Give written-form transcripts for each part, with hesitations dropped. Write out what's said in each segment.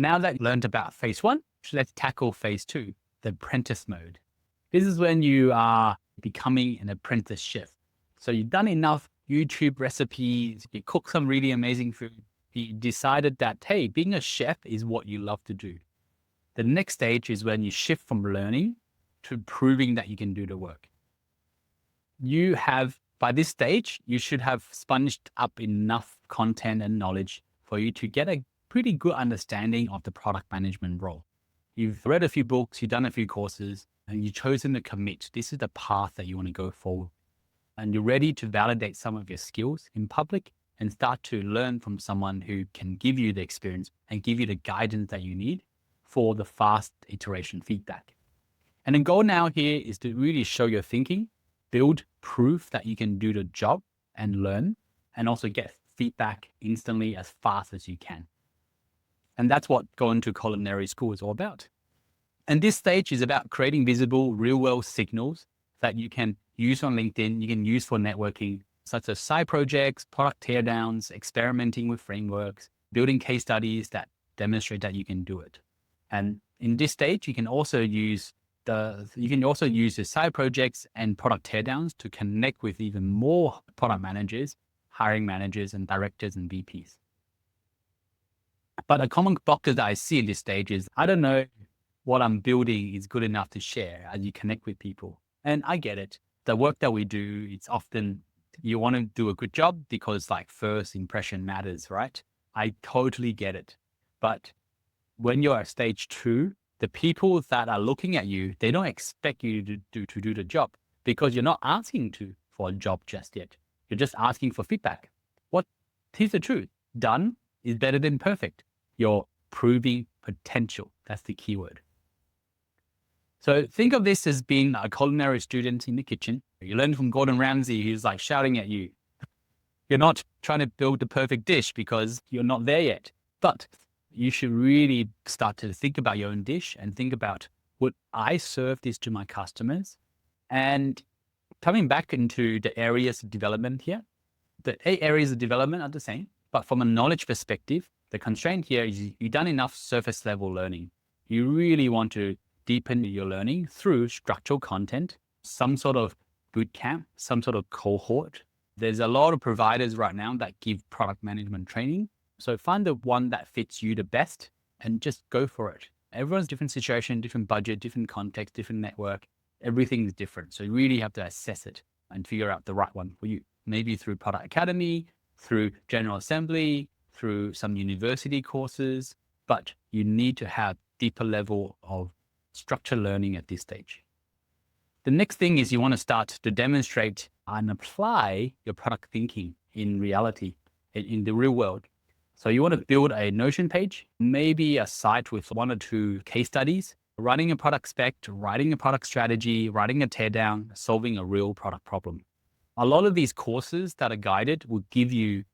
Now that you learned about phase one, let's tackle phase two, the apprentice mode. This is when you are becoming an apprentice chef. So you've done enough YouTube recipes, you cook some really amazing food. You decided that, hey, being a chef is what you love to do. The next stage is when you shift from learning to proving that you can do the work. By this stage, you should have sponged up enough content and knowledge for you to get a pretty good understanding of the product management role. You've read a few books, you've done a few courses, and you've chosen to commit. This is the path that you want to go forward. And you're ready to validate some of your skills in public and start to learn from someone who can give you the experience and give you the guidance that you need for the fast iteration feedback. And the goal now here is to really show your thinking, build proof that you can do the job and learn, and also get feedback instantly as fast as you can. And that's what going to culinary school is all about. And this stage is about creating visible real-world signals that you can use on LinkedIn, you can use for networking, such as side projects, product teardowns, experimenting with frameworks, building case studies that demonstrate that you can do it. And in this stage, you can also use the side projects and product teardowns to connect with even more product managers, hiring managers, and directors and VPs. But a common blocker that I see in this stage is, I don't know what I'm building is good enough to share as you connect with people. And I get it. The work that we do, it's often you want to do a good job because first impression matters, right? I totally get it. But when you're at stage two, the people that are looking at you, they don't expect you to do the job because you're not asking for a job just yet. You're just asking for feedback. Here's the truth. Done is better than perfect. You're proving potential. That's the key word. So think of this as being a culinary student in the kitchen. You learn from Gordon Ramsay, who's shouting at you. You're not trying to build the perfect dish because you're not there yet. But you should really start to think about your own dish and think about, would I serve this to my customers? And coming back into the areas of development here, the 8 areas of development are the same, but from a knowledge perspective, the constraint here is you've done enough surface level learning. You really want to deepen your learning through structural content, some sort of boot camp, some sort of cohort. There's a lot of providers right now that give product management training. So find the one that fits you the best and just go for it. Everyone's different situation, different budget, different context, different network. Everything is different. So you really have to assess it and figure out the right one for you. Maybe through Product Academy, through General Assembly, through some university courses, but you need to have deeper level of structured learning at this stage. The next thing is you want to start to demonstrate and apply your product thinking in reality, in the real world. So you want to build a Notion page, maybe a site with 1 or 2 case studies, writing a product spec, writing a product strategy, writing a teardown, solving a real product problem. A lot of these courses that are guided will give you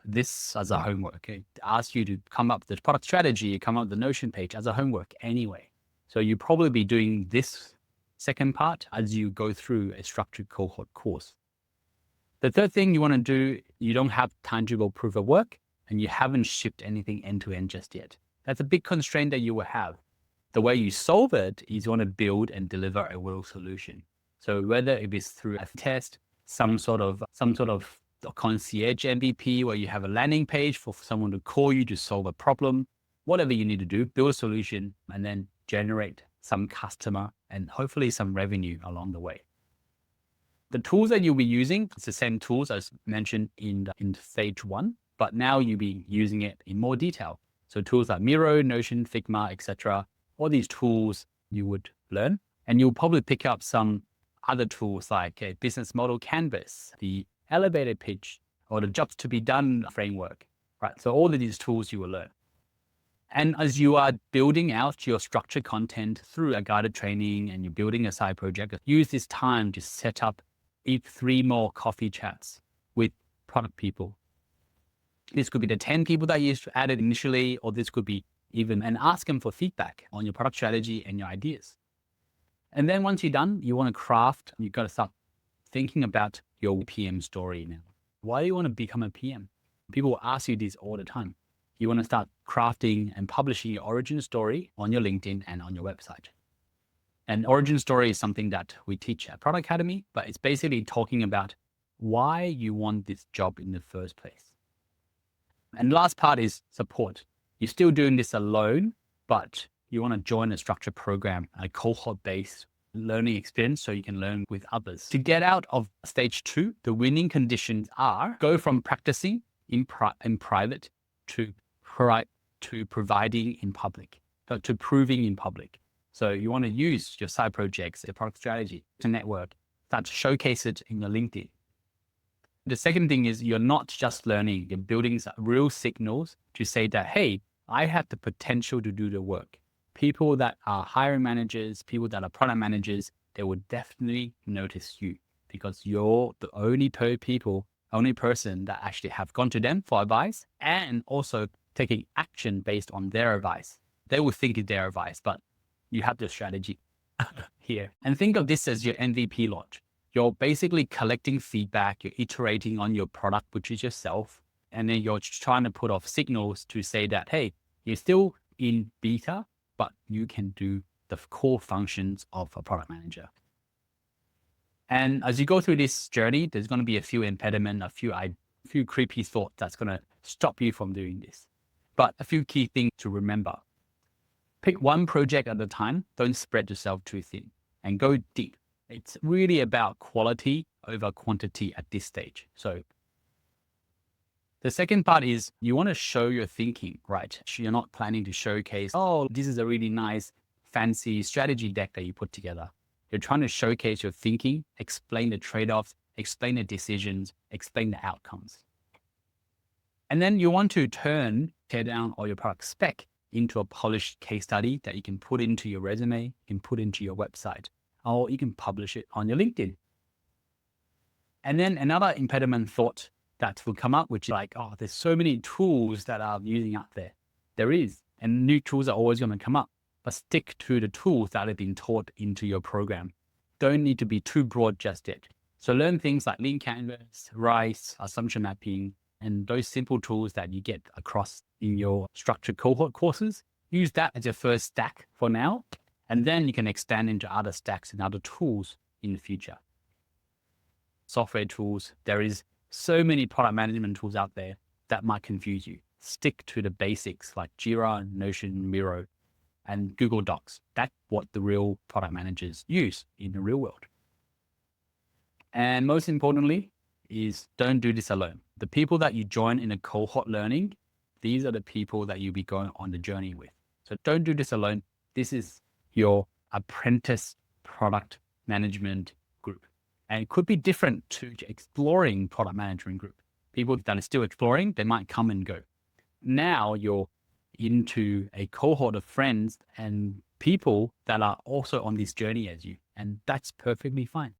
this as a homework. Okay? Ask you to come up with the product strategy, come up with the Notion page as a homework anyway. So you'll probably be doing this second part as you go through a structured cohort course. The third thing you want to do, you don't have tangible proof of work and you haven't shipped anything end to end just yet. That's a big constraint that you will have. The way you solve it is you want to build and deliver a real solution. So whether it is through a test, some sort of concierge MVP where you have a landing page for someone to call you to solve a problem, whatever you need to do, build a solution and then generate some customer and hopefully some revenue along the way. The tools that you'll be using, it's the same tools as mentioned in stage 1, but now you'll be using it in more detail. So tools like Miro, Notion, Figma, etc. All these tools you would learn, and you'll probably pick up some other tools like a business model canvas, the elevator pitch, or the jobs to be done framework, right? So all of these tools you will learn. And as you are building out your structured content through a guided training and you're building a side project, use this time to set up 3 more coffee chats with product people. This could be the 10 people that you added initially, or this could be and ask them for feedback on your product strategy and your ideas. And then once you're done, you want to craft, you've got to start thinking about your PM story now. Why do you want to become a PM? People will ask you this all the time. You want to start crafting and publishing your origin story on your LinkedIn and on your website. And origin story is something that we teach at Product Academy, but it's basically talking about why you want this job in the first place. And the last part is support. You're still doing this alone, but you want to join a structured program, a cohort-based learning experience so you can learn with others. To get out of stage 2, the winning conditions are go from practicing in private to providing in public, to proving in public. So you want to use your side projects, your product strategy to network, start to showcase it in your LinkedIn. The second thing is you're not just learning, you're building real signals to say that, hey, I have the potential to do the work. People that are hiring managers, people that are product managers, they will definitely notice you because you're the only person that actually have gone to them for advice and also taking action based on their advice. They will think it's their advice, but you have the strategy here. And think of this as your MVP launch. You're basically collecting feedback, you're iterating on your product, which is yourself, and then you're trying to put off signals to say that, hey, you're still in beta, but you can do the core functions of a product manager. And as you go through this journey, there's going to be a few impediments, a few creepy thoughts that's going to stop you from doing this. But a few key things to remember. Pick one project at a time. Don't spread yourself too thin and go deep. It's really about quality over quantity at this stage. So the second part is you want to show your thinking, right? You're not planning to showcase, oh, this is a really nice, fancy strategy deck that you put together. You're trying to showcase your thinking, explain the trade-offs, explain the decisions, explain the outcomes. And then you want to tear down all your product spec into a polished case study that you can put into your resume, you can put into your website, or you can publish it on your LinkedIn. And then another impediment thought that will come up, which is like, oh, there's so many tools that I'm using out there. There is, and new tools are always going to come up, but stick to the tools that have been taught into your program. Don't need to be too broad just yet. So learn things like Lean Canvas, RICE, assumption mapping, and those simple tools that you get across in your structured cohort courses. Use that as your first stack for now, and then you can extend into other stacks and other tools in the future. Software tools, there is so many product management tools out there that might confuse you. Stick to the basics like Jira, Notion, Miro, and Google Docs. That's what the real product managers use in the real world. And most importantly is don't do this alone. The people that you join in a cohort learning, these are the people that you'll be going on the journey with. So don't do this alone. This is your apprentice product management group. And it could be different to exploring product management group. People that are still exploring, they might come and go. Now you're into a cohort of friends and people that are also on this journey as you, and that's perfectly fine.